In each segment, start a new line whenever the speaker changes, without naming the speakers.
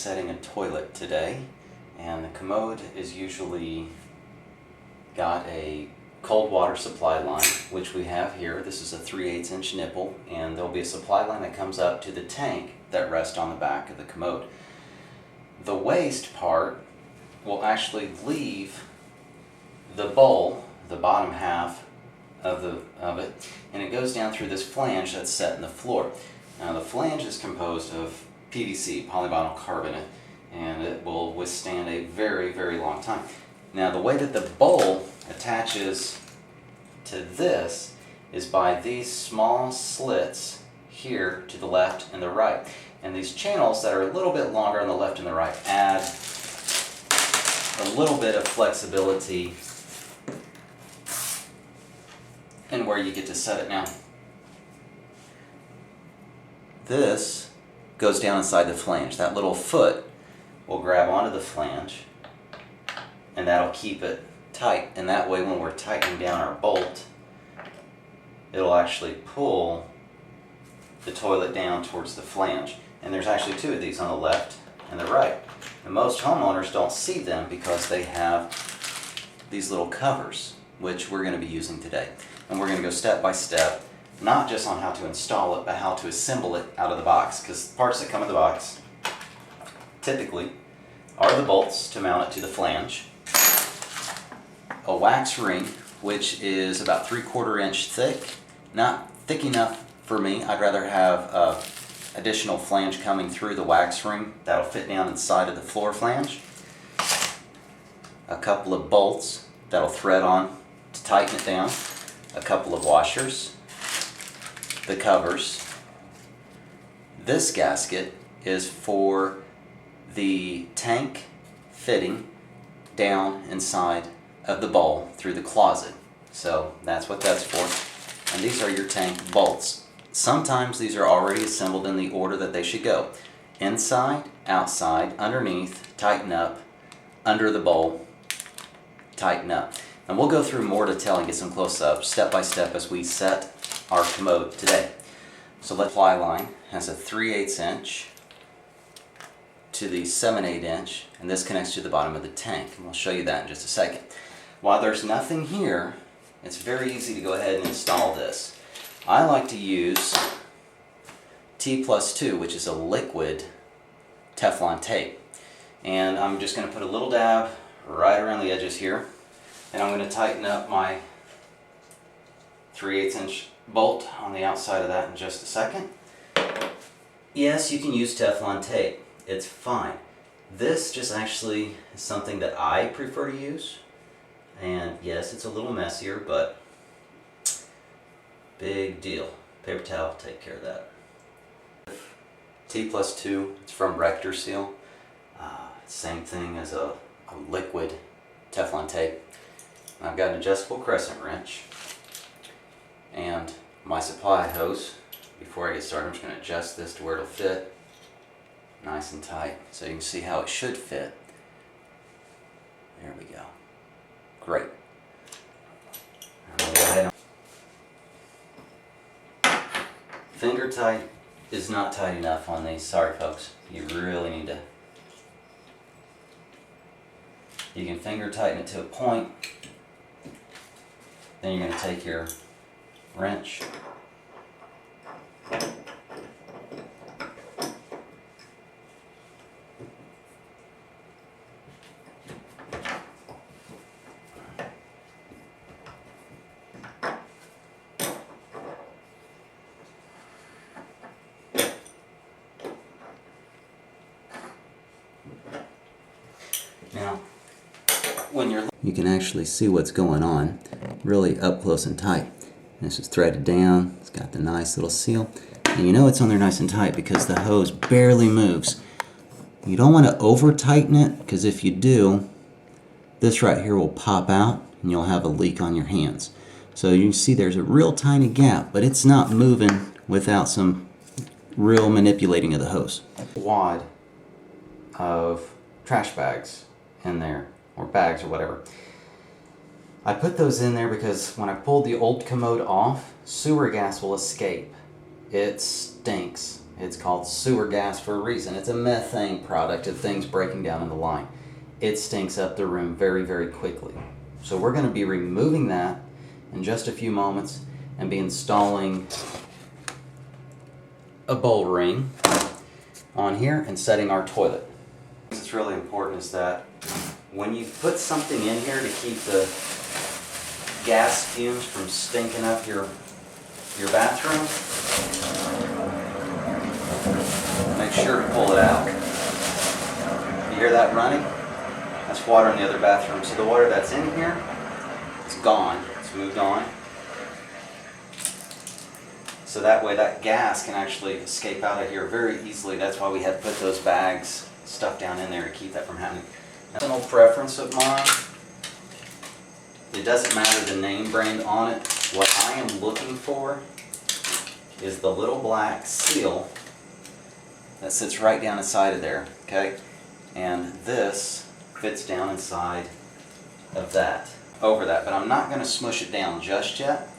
Setting a toilet today, and the commode is usually got a cold water supply line, which we have here. This is a 3/8 inch nipple, and there'll be a supply line that comes up to the tank that rests on the back of the commode. The waste part will actually leave the bowl, the bottom half of it, and it goes down through this flange that's set in the floor. Now the flange is composed of PVC, polyvinyl carbonate, and it will withstand a very, very long time. Now the way that the bowl attaches to this is by these small slits here to the left and the right. And these channels that are a little bit longer on the left and the right add a little bit of flexibility in where you get to set it. Now, this goes down inside the flange. That little foot will grab onto the flange, and that'll keep it tight. And that way, when we're tightening down our bolt, it'll actually pull the toilet down towards the flange. And there's actually two of these on the left and the right. And most homeowners don't see them because they have these little covers, which we're going to be using today. And we're going to go step by step, not just on how to install it, but how to assemble it out of the box. Because the parts that come in the box typically are the bolts to mount it to the flange, a wax ring, which is about 3/4 inch thick, not thick enough for me. I'd rather have additional flange coming through the wax ring that'll fit down inside of the floor flange, a couple of bolts that'll thread on to tighten it down, a couple of washers, the covers. This gasket is for the tank fitting down inside of the bowl through the closet. So that's what that's for. And these are your tank bolts. Sometimes these are already assembled in the order that they should go. Inside, outside, underneath, tighten up, under the bowl, tighten up. And we'll go through more detail and get some close-ups step by step as we set our commode today. So the ply line has a 3/8 inch to the 7/8 inch, and this connects to the bottom of the tank. And we'll show you that in just a second. While there's nothing here, it's very easy to go ahead and install this. I like to use T+2, which is a liquid Teflon tape. And I'm just going to put a little dab right around the edges here. And I'm going to tighten up my 3/8 inch bolt on the outside of that in just a second. Yes, you can use Teflon tape. It's fine. This just actually is something that I prefer to use. And yes, it's a little messier, but big deal. Paper towel will take care of that. T+2, it's from Rector Seal. Same thing as a liquid Teflon tape. I've got an adjustable crescent wrench and my supply hose. Before I get started, I'm just going to adjust this to where it'll fit nice and tight so you can see how it should fit. There we go. Great. Finger tight is not tight enough on these. Sorry folks, you really need to. You can finger tighten it to a point. Then you're going to take your wrench now. When you can actually see what's going on really up close and tight. This is threaded down, it's got the nice little seal, and you know it's on there nice and tight because the hose barely moves. You don't want to over tighten it, because if you do, this right here will pop out and you'll have a leak on your hands. So you can see there's a real tiny gap, but it's not moving without some real manipulating of the hose. Wad of trash bags in there, or bags or whatever. I put those in there because when I pulled the old commode off, sewer gas will escape. It stinks. It's called sewer gas for a reason. It's a methane product of things breaking down in the line. It stinks up the room very, very quickly. So we're going to be removing that in just a few moments and be installing a bowl ring on here and setting our toilet. What's really important is that when you put something in here to keep the gas fumes from stinking up your bathroom, make sure to pull it out. You hear that running? That's water in the other bathroom. So the water that's in here is gone. It's moved on. So that way that gas can actually escape out of here very easily. That's why we had put those bags stuff down in there to keep that from happening. Personal preference of mine, it doesn't matter the name brand on it. What I am looking for is the little black seal that sits right down inside of there, okay? And this fits down inside of that, over that, but I'm not going to smush it down just yet.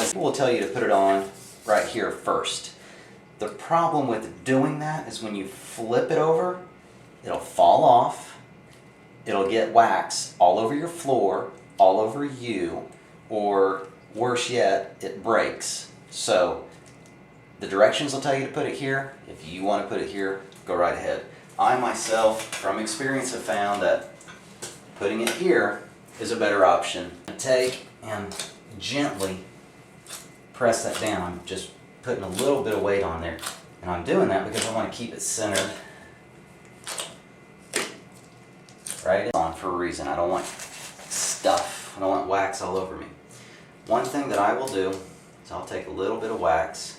People will tell you to put it on right here first. The problem with doing that is when you flip it over, it'll fall off, it'll get wax all over your floor, all over you, or worse yet, it breaks. So the directions will tell you to put it here. If you want to put it here, go right ahead. I myself, from experience, have found that putting it here is a better option. Take and gently press that down. I'm just putting a little bit of weight on there. And I'm doing that because I want to keep it centered. Right? It's on for a reason. I don't want stuff. I don't want wax all over me. One thing that I will do is I'll take a little bit of wax.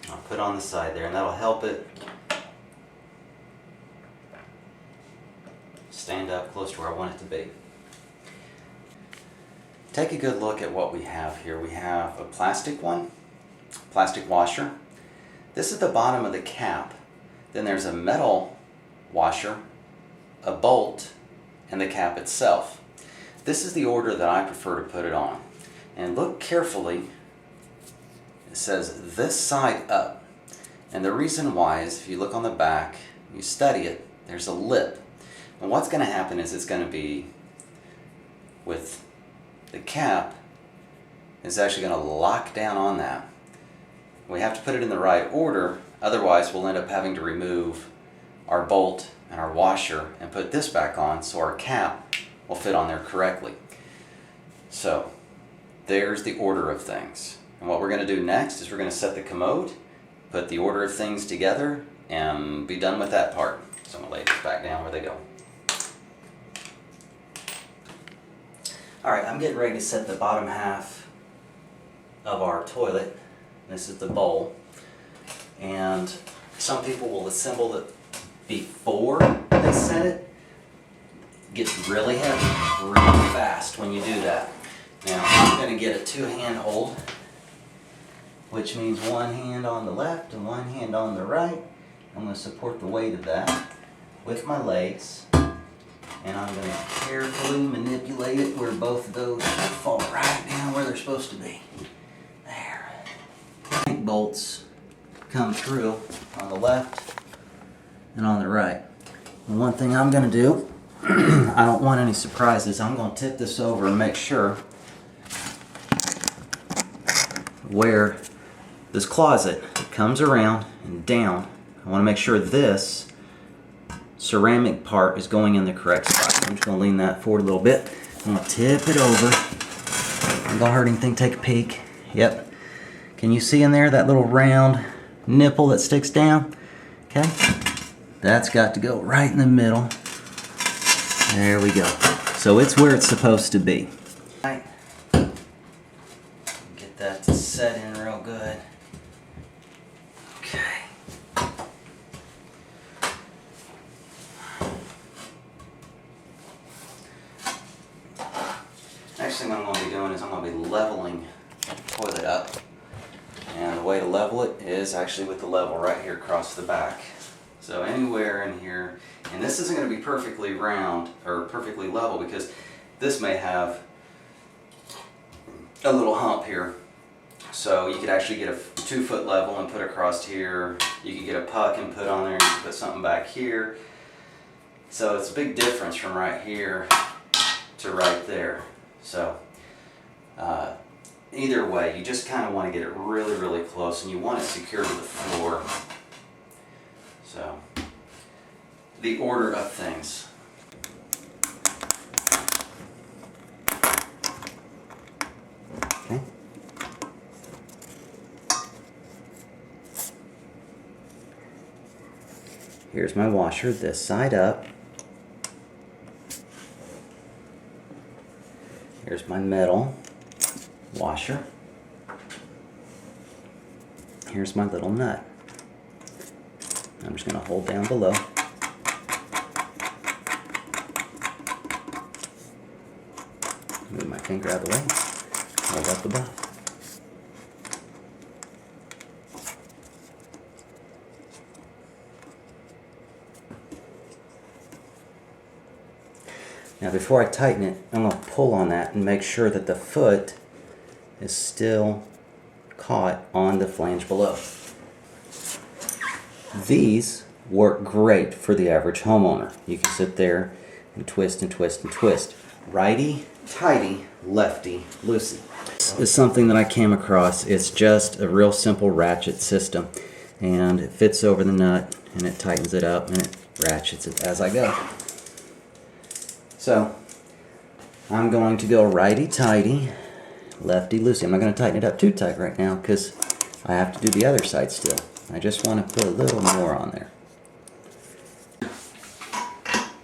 I'll put on the side there, and that'll help it stand up close to where I want it to be. Take a good look at what we have here. We have a plastic one, plastic washer. This is the bottom of the cap. Then there's a metal washer, a bolt, and the cap itself. This is the order that I prefer to put it on. And look carefully. It says this side up. And the reason why is if you look on the back, you study it, there's a lip. And what's going to happen is it's going to be with the cap is actually going to lock down on that. We have to put it in the right order, otherwise we'll end up having to remove our bolt and our washer and put this back on so our cap will fit on there correctly. So there's the order of things. And what we're going to do next is we're going to set the commode, put the order of things together, and be done with that part. So I'm going to lay this back down where they go. Alright, I'm getting ready to set the bottom half of our toilet. This is the bowl. And some people will assemble it before they set it. It gets really heavy, really fast when you do that. Now, I'm going to get a two-hand hold, which means one hand on the left and one hand on the right. I'm going to support the weight of that with my legs. And I'm going to carefully manipulate it where both of those fall right down where they're supposed to be. There. Bolts come through on the left and on the right. And one thing I'm going to do, I don't want any surprises, I'm going to tip this over and make sure where this closet comes around and down. I want to make sure this ceramic part is going in the correct spot. I'm just going to lean that forward a little bit. I'm going to tip it over. Ain't going to hurt anything. Take a peek. Yep. Can you see in there that little round nipple that sticks down? Okay. That's got to go right in the middle. There we go. So it's where it's supposed to be. Right. Get that to set in real good. Okay. Next thing I'm going to be doing is I'm going to be leveling the toilet up. And the way to level it is actually with the level right here across the back. So anywhere in here, and this isn't going to be perfectly round or perfectly level because this may have a little hump here. So you could actually get It's 2 foot level and put across here. You can get a puck and put on there, and you can put something back here. So it's a big difference from right here to right there. So either way, you just kind of want to get it really, really close, and you want it secured to the floor. So the order of things. Okay. Here's my washer, this side up. Here's my metal washer. Here's my little nut. I'm just going to hold down below. Move my finger out of the way. Hold up above. Now before I tighten it, I'm going to pull on that and make sure that the foot is still caught on the flange below. These work great for the average homeowner. You can sit there and twist and twist and twist. Righty, tighty, lefty, loosey. This is something that I came across. It's just a real simple ratchet system, and it fits over the nut and it tightens it up and it ratchets it as I go. So I'm going to go righty tighty, lefty loosey. I'm not going to tighten it up too tight right now because I have to do the other side still. I just want to put a little more on there.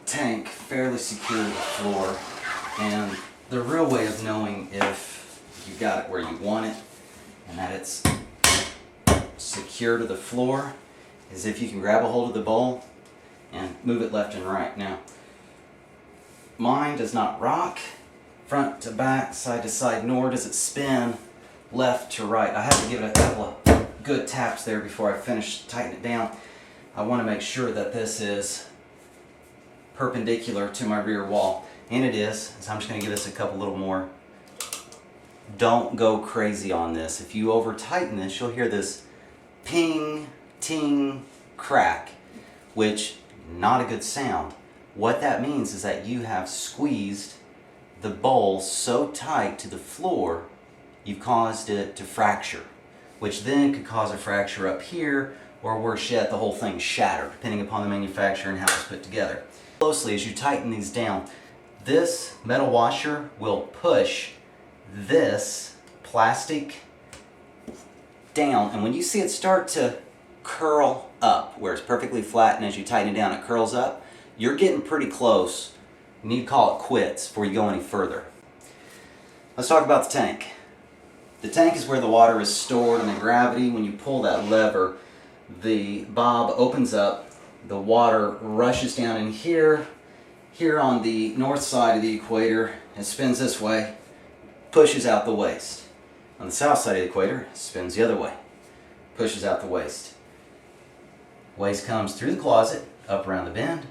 Tank fairly secure to the floor, and the real way of knowing if you got it where you want it and that it's secure to the floor is if you can grab a hold of the bowl and move it left and right. Now, mine does not rock front to back, side to side, nor does it spin left to right. I have to give it a couple of good taps there before I finish tightening it down. I want to make sure that this is perpendicular to my rear wall, and it is, so I'm just going to give this a couple little more. Don't go crazy on this. If you over tighten this, you'll hear this ping, ting, crack, which not a good sound. What that means is that you have squeezed the bowl so tight to the floor, you've caused it to fracture, which then could cause a fracture up here, or worse yet, the whole thing shattered, depending upon the manufacturer and how it's put together. Closely, as you tighten these down, this metal washer will push this plastic down, and when you see it start to curl up, where it's perfectly flat, and as you tighten it down, it curls up, you're getting pretty close. You need to call it quits before you go any further. Let's talk about the tank. The tank is where the water is stored, and the gravity, when you pull that lever, the bob opens up, the water rushes down in here on the north side of the equator, it spins this way, pushes out the waste. On the south side of the equator, it spins the other way, pushes out the waste. Waste comes through the closet, up around the bend,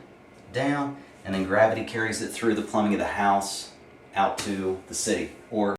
down, and then gravity carries it through the plumbing of the house out to the city or